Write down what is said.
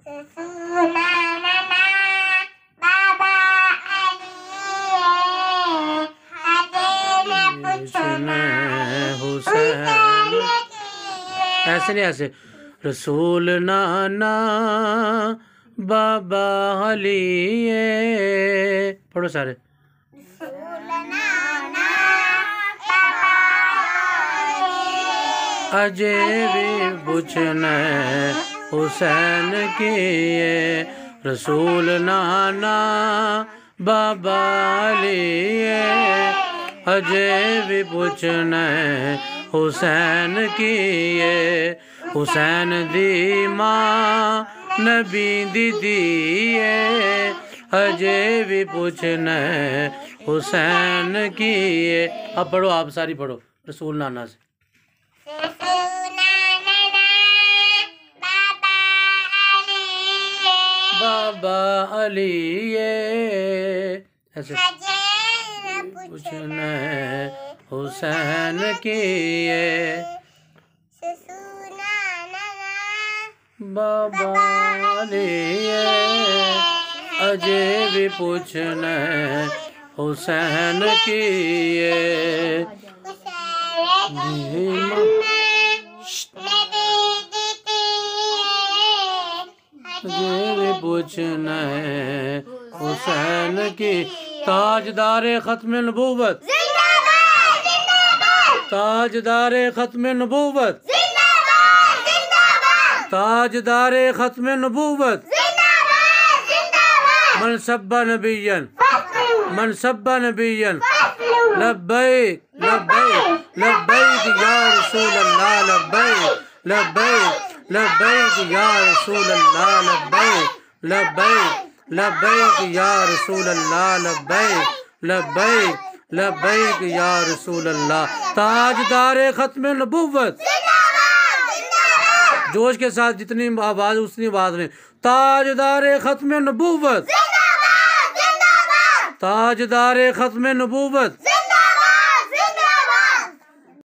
ऐसे नहीं, ऐसे रसूल नाना बाबा अली पढ़ो सारे। अजय भी पूछना हुसैन की रसूल नाना बाबा अली अजय भी पूछना हुसैन की हुसैन दी मां नबी दीदी अजय भी पूछना हुसैन की। अब पढ़ो, आप सारी पढ़ो रसूल नाना से। बाबा अली ऐसे पूछना हुसैन की बाबा अली अजय भी पूछना हुसैन की पूछना हुसैन की। ताजदारे खत्म नबूवत, ताजदारे खत्म नबूवत, ताजदारे खत्म नबूवत। मन सब्बा नबियन, मन सब्बा नबियन लब्बैक लब्बैक लब्बैक या रसूल अल्लाह लब्बैक लब्बैक लब्बैक या रसूल अल्लाह लब्बैक लब्बैक लब्बैक या रसूल अल्लाह लब्बैक लब्बैक लब्बैक या रसूल अल्लाह। ताजदारे खत्म नबुव्वत, जोश के साथ जितनी आवाज उतनी आवाज में। ताजदारे खत्म नबुव्वत, ताजदारे खत्म नबुव्वत।